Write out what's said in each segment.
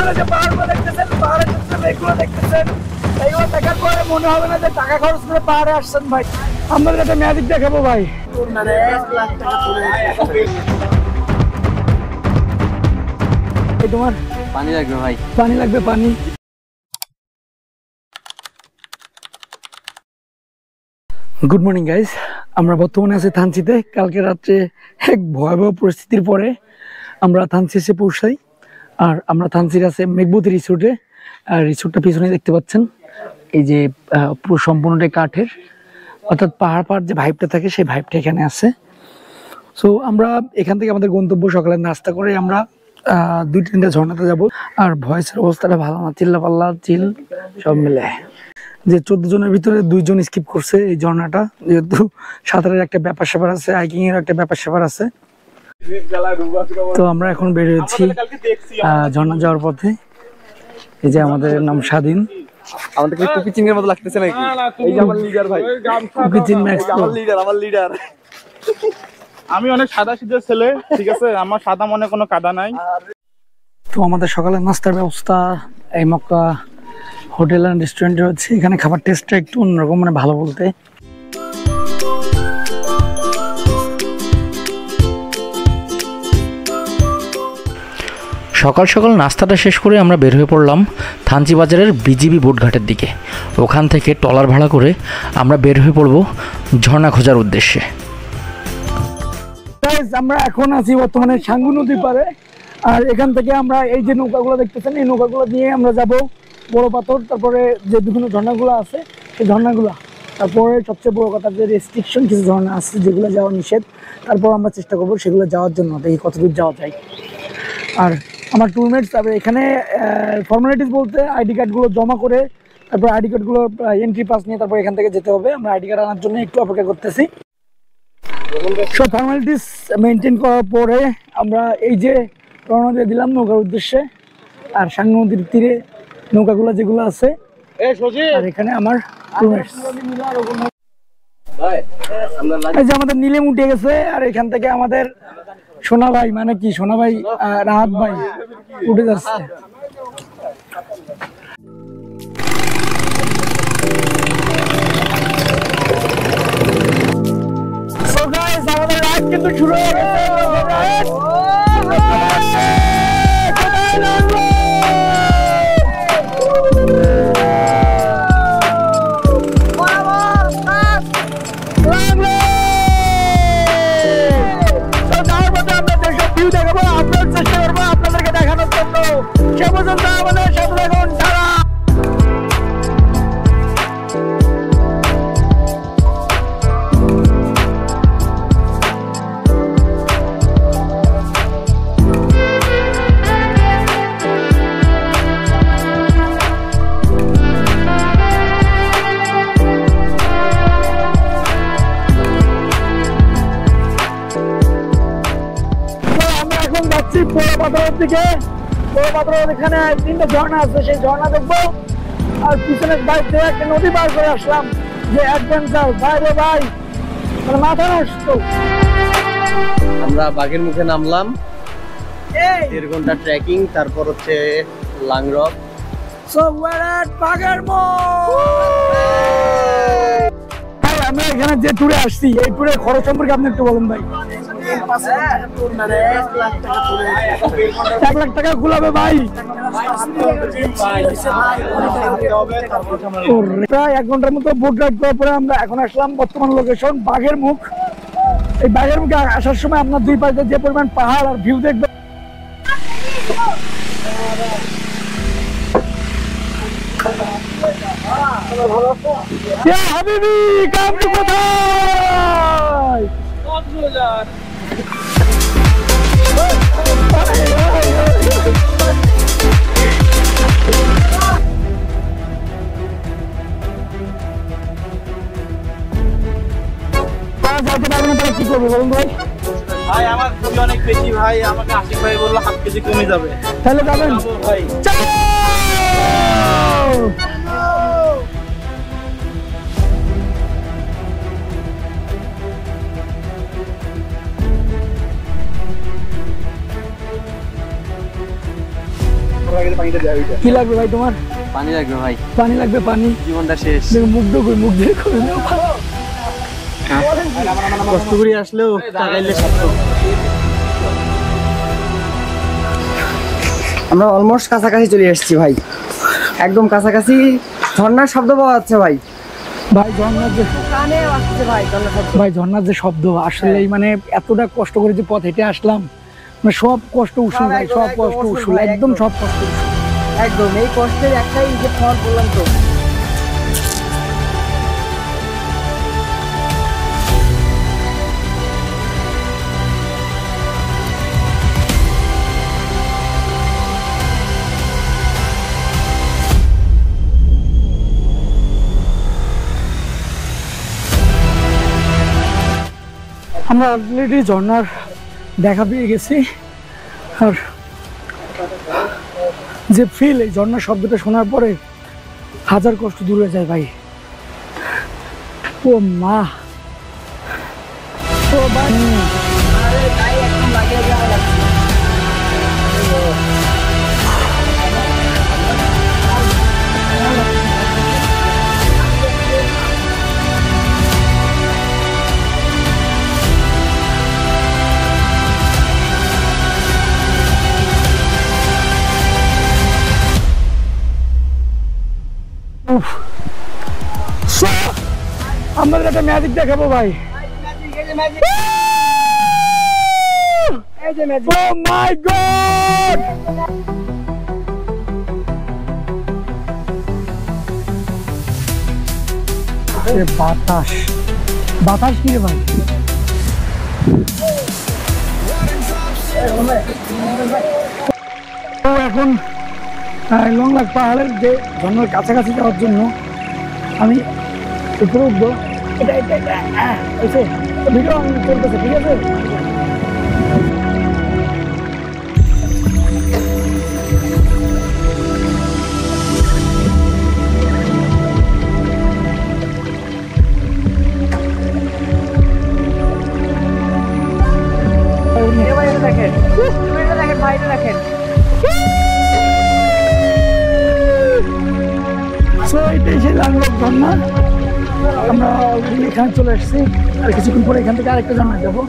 পিছনে যে পাহাড়গুলো দেখতেছেন, পাহাড়ের পিছনে মেঘগুলো দেখতেছেন, এইগুলো দেখার পরে মনে হবে না যে টাকা খরচ করে পাহাড়ে আসছেন ভাই। আপনাদের একটা ম্যাজিক দেখাবো ভাই। তোমার পানি লাগবে ভাই, পানি লাগবে, পানি। গুড মর্নিং গাইস, আমরা বর্তমানে আছি থানচিতে। কালকে রাত্রে এক ভয়াবহ পরিস্থিতির পরে আমরা থানচি এসে পৌঁছাই। আর আমরা থানচির আছে মেঘবতী রিসোর্টে। আর রিসোর্টটা পিছনে দেখতে পাচ্ছেন, এই যে পুরো সম্পূর্ণটাই কাঠের, অর্থাৎ পাহাড় পাহাড় যে ভাইবটা থাকে সেই ভাইবটা এখানে আছে। সো আমরা এখান থেকে আমাদের গন্তব্য, সকালে নাস্তা করে আমরা 2-3টা ঝর্ণাতে যাব। আর ভয়েসের অবস্থাটা ভালো না, চিল্লা পাল্লা চিল সব মিলে। যে 14 জনের ভিতরে 2 জন স্কিপ করছে এই ঝর্ণাটা, যেহেতু সাঁতারের একটা ব্যাপার স্যাপার আছে, হাইকিং এর একটা ব্যাপার স্যাপার আছে। তো আমরা এখন বের হয়েছি ঝর্ণা যাওয়ার পথে। এই যে আমাদের নাম স্বাধীন। আমাদের কি কুকি চিংড়ির মতো লাগতেছে নাকি? এই যে আমার লিডার ভাই, কুকি চিং ম্যাক্স, আমার লিডার। আমি অনেক সাদা সিধা ছেলে, ঠিক আছে, আমার সাদা মনে কোনো কাদা নাই। তো আমাদের সকালের নাস্তার ব্যবস্থা এই মক্কা হোটেল অ্যান্ড রেস্টুরেন্টে হচ্ছে। এখানে খাবার টেস্টটা একটু অন্যরকম, মানে ভালো বলতে। সকাল সকাল নাস্তাটা শেষ করে আমরা বের হয়ে পড়লাম থানচি বাজারের বিজিবি বোটঘাটের দিকে। ওখান থেকে ট্রলার ভাড়া করে আমরা বের হয়ে পড়ব ঝর্ণা খোঁজার উদ্দেশ্যে। আমরা এখন আছি বর্তমানে সাঙ্গু নদীর পাড়ে। আর এখান থেকে আমরা এই যে নৌকাগুলো দেখতেছেন, এই নৌকাগুলো নিয়ে আমরা যাব বড় পাথর, তারপরে যে বিভিন্ন ঝর্ণাগুলো আছে সেই ঝর্ণাগুলো, তারপরে সবচেয়ে বড় কথা যে রেস্ট্রিকশন কিছু ঝর্ণা আছে যেগুলো যাওয়া নিষেধ। তারপর আমরা চেষ্টা করবো সেগুলো যাওয়ার জন্য, দেখি কতদূর যাওয়া যায়। আর আমার টুলমেটস, তারপরে এখানে ফর্মালিটিস বলতে আইডি কার্ডগুলো জমা করে, তারপর আইডি কার্ডগুলো এন্ট্রি পাস নিয়ে তারপর এখান থেকে যেতে হবে। আমরা আইডি কার্ড আনার জন্য একটু অপেক্ষা করতেছি। সব ফর্মালিটিস মেনটেন করার পরে আমরা এই যে রওনা দিয়ে দিলাম নৌকার উদ্দেশ্যে। আর সাঙ্গু নদীর তীরে নৌকাগুলো যেগুলো আছে, আর এখানে আমার টুলমেটস, এই যে আমাদের নীলেম উঠে গেছে। আর এখান থেকে আমাদের সোনা ভাই, মানে কি সোনা ভাই, রাহাত ভাই উঠে যাচ্ছে। আমাদের রাইড কিন্তু শুরু হয়ে গেছে। আপনাদেরকে দেখানোর জন্য সে পর্যন্ত আমাদের সাথে থাকুন। তারা বড় পাথরের দিকে। বড় পাথরের এখানে 3টা ঝর্ণা আছে, সেই ঝর্ণা দেখবো। আর পিছনের বাইক থেকে একটা নদী পার করে আসলাম, যে অ্যাডভেঞ্চার ভাই রে ভাই, মানে মাথা নষ্ট। আমরা বাঘের মুখে নামলাম, 1.5 ঘন্টা ট্রেকিং, তারপর হচ্ছে লাংরক। সো ওয়ার এট বাঘের মুখ। ভাই আমরা এখানে যে ট্যুরে আসছি, এই ট্যুরের খরচ সম্পর্কে আপনি একটু বলুন ভাই। 1 লাখ টাকা গুলাবে ভাই। প্রায় 1 ঘন্টার মতো বোট রাইড করার পরে আমরা এখন আসলাম বর্তমান লোকেশন বাঘের মুখ। এই বাঘের মুখে আসার সময় আপনার 2 পাশে যে পরিমাণ পাহাড় আর ভিউ দেখবেন। হাবিবি কাম টু কোথায়? কি করবো বলুন ভাই? ভাই আমার খুবই অনেক বেশি ভাই, আমাকে আশিক ভাই বললো 1/2 কেজি কমে যাবে। তাহলে যাবেন ভাই? কি লাগবে ভাই তোমার? পানি লাগবে ভাই, পানি লাগবে? পানি জীবনটা শেষ। দেখো মুখ দেখো, মুখ দিয়ে করে দাও। কষ্ট করে আসলেও টাকাইলে সার্থক। আমরা অলমোস্ট কাছাকাছি চলে এসেছি ভাই, একদম কাছাকাছি। ঝর্ণার শব্দ পাওয়া যাচ্ছে ভাই, ভাই ঝর্ণার যে কানে আসছে ভাই ঝর্ণার শব্দ। ভাই ঝর্ণার যে শব্দ আসলেই মানে এতটা কষ্ট করে যে পথ হেঁটে আসলাম, মানে সব কষ্ট উসুল ভাই, সব কষ্ট উসুল, একদম সব কষ্ট উসুল। একদম এই কষ্টের একটাই যে ফল বললাম তো। আমরা অলরেডি ঝর্ণার দেখা পেয়ে গেছি, আর যে ফিল, এই ঝর্ণার শব্দটা শোনার পরে হাজার কষ্ট দূর হয়ে যায় ভাই। ও মা, ও ভাই, আরে গায়ে একদম লাগিয়ে যাওয়া লাগছে। উফ। আমাদের একটা ম্যাজিক দেখাবো ভাই। ও মাই গড, বাতাস, বাতাস কি রে ভাই? তো এখন লংলাক পাহাড়ের যে ঝর্ণার কাছাকাছি যাওয়ার জন্য আমি উপরে উঠবো। এটা এটা এটা এসে ভিডিও চলতেছে, ঠিক আছে? দেখেন দেখেন ভাই, দেখেন এটাই সেই লাংলক ঝর্ণা। আমরা অলরেডি এখানে চলে এসেছি, আর কিছুক্ষণ পরে এখান থেকে আরেকটা ঝর্ণায় যাবো।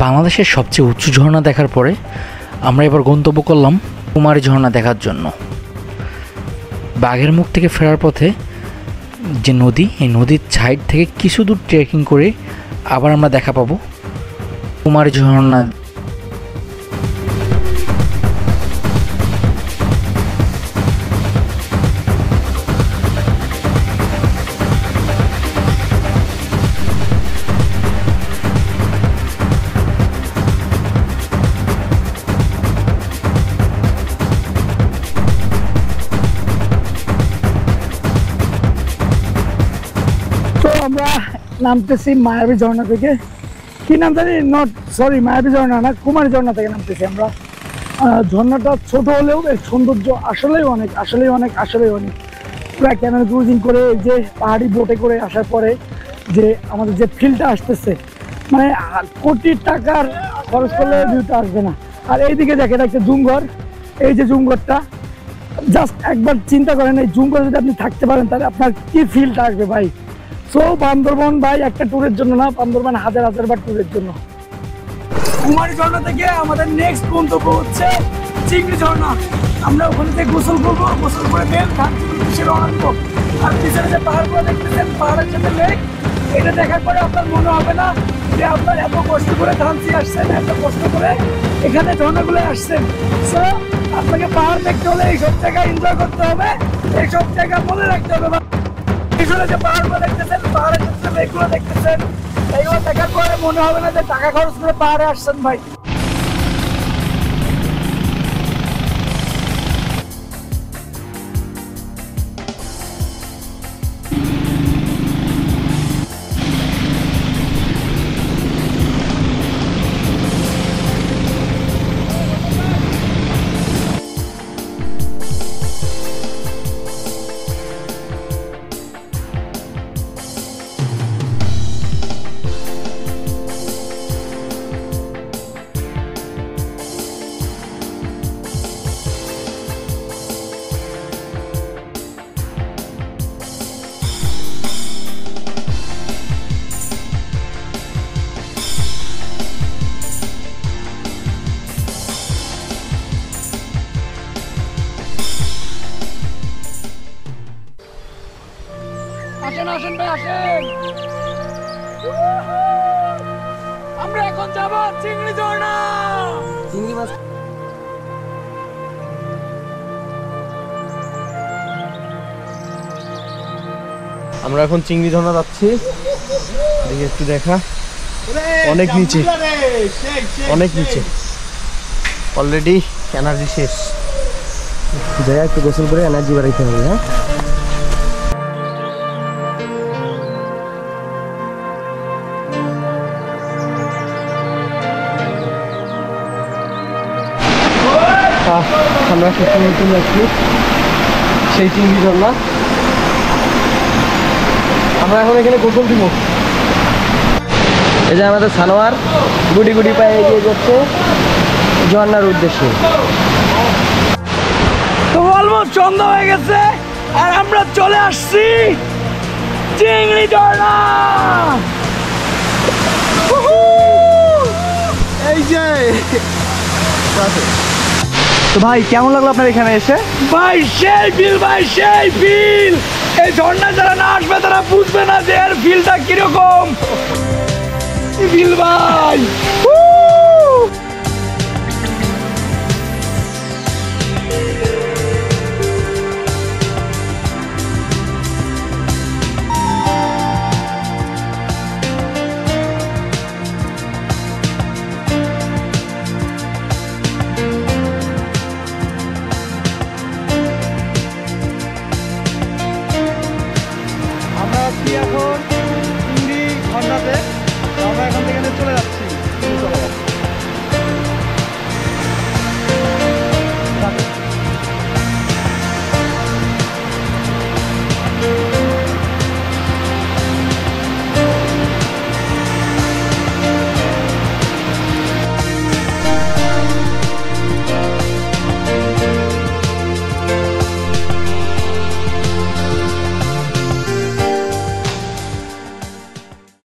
বাংলাদেশের সবচেয়ে উঁচু ঝর্ণা দেখার পরে আমরা এবার গন্তব্য করলাম কুমারী ঝর্ণা দেখার জন্য। বাঘের মুখ থেকে ফেরার পথে যে নদী, এই নদীর সাইড থেকে কিছু দূর ট্রেকিং করে আবার আমরা দেখা পাবো কুমারী ঝর্ণা। আমরা নামতেছি মায়াবী ঝর্ণা থেকে। কি নাম জানি? নট সরি, মায়াবী ঝর্ণা না, কুমারী ঝর্ণা থেকে নামতেছি আমরা। ঝর্ণাটা ছোট হলেও এর সৌন্দর্য আসলেই অনেক আসলেই অনেক আসলেই অনেক। পুরো ক্যামেরা ক্রুজিং করে এই যে পাহাড়ি বোটে করে আসার পরে যে আমাদের যে ফিলটা আসতেছে, মানে কোটি টাকার খরচ করলে ভিউটা আসবে না। আর এইদিকে দেখেন একটা জুমঘর, এই যে জুমঘরটা জাস্ট একবার চিন্তা করেন, এই জুমঘরে যদি আপনি থাকতে পারেন তাহলে আপনার কি ফিলটা আসবে ভাই। সো বান্দরবন ভাই একটা ট্যুরের জন্য না, বান্দরবন হাজার হাজার বার ট্যুরের জন্য। কুমারী ঝর্ণা থেকে আমাদের নেক্সট গন্তব্য হচ্ছে চিংড়ি ঝর্ণা। আমরা ওখানে থেকে গোসল করবো, গোসল করে বেল থানচির উদ্দেশ্যে রওনা দেবো। আর পিছনে যে পাহাড়গুলো দেখতেছেন, পাহাড়ের সাথে লেক, এটা দেখার পরে আপনার মনে হবে না যে আপনার এত কষ্ট করে থানচি আসছেন, এত কষ্ট করে এখানে ঝর্ণাগুলো আসছেন। সো আপনাকে পাহাড় দেখতে হলে এইসব জায়গা এনজয় করতে হবে, এইসব জায়গা মনে রাখতে হবে। পিছনে যে পাহাড়গুলো দেখতেছেন, পাহাড়ের সাথে লেকগুলো দেখতেছেন, এইগুলো দেখার পরে মনে হবে না যে টাকা খরচ করে পাহাড়ে আসছেন ভাই। আসেন আসেন ভাই আসেন, আমরা এখন যাব চিংড়ি ঝর্ণা। চিংড়ি মাছ আমরা এখন চিংড়ি ঝর্ণা যাচ্ছি, দেখি একটু দেখা, অনেক নিচে, অনেক নিচে, অলরেডি এনার্জি শেষ। যাই একটু গোসল করে এনার্জি বাড়াইতে হবে। হ্যাঁ আমরা নতুন যাচ্ছি সেই চিংড়ি ঝর্ণা। আমরা এখন এখানে গোসল দিব। এই যে আমাদের সানোয়ার গুটি গুটি পায়ে এগিয়ে যাচ্ছে ঝর্ণার উদ্দেশ্যে। তো অলমোস্ট সন্ধ্যা হয়ে গেছে আর আমরা চলে আসছি চিংড়ি ঝর্ণা। এই যে তো ভাই, কেমন লাগলো আপনার এখানে এসে? ভাই সেই ফিল, ভাই সেই ফিল। এই ঝর্ণা যারা না আসবে তারা বুঝবে না যে এর ফিলটা কিরকম। ফিল ভাই।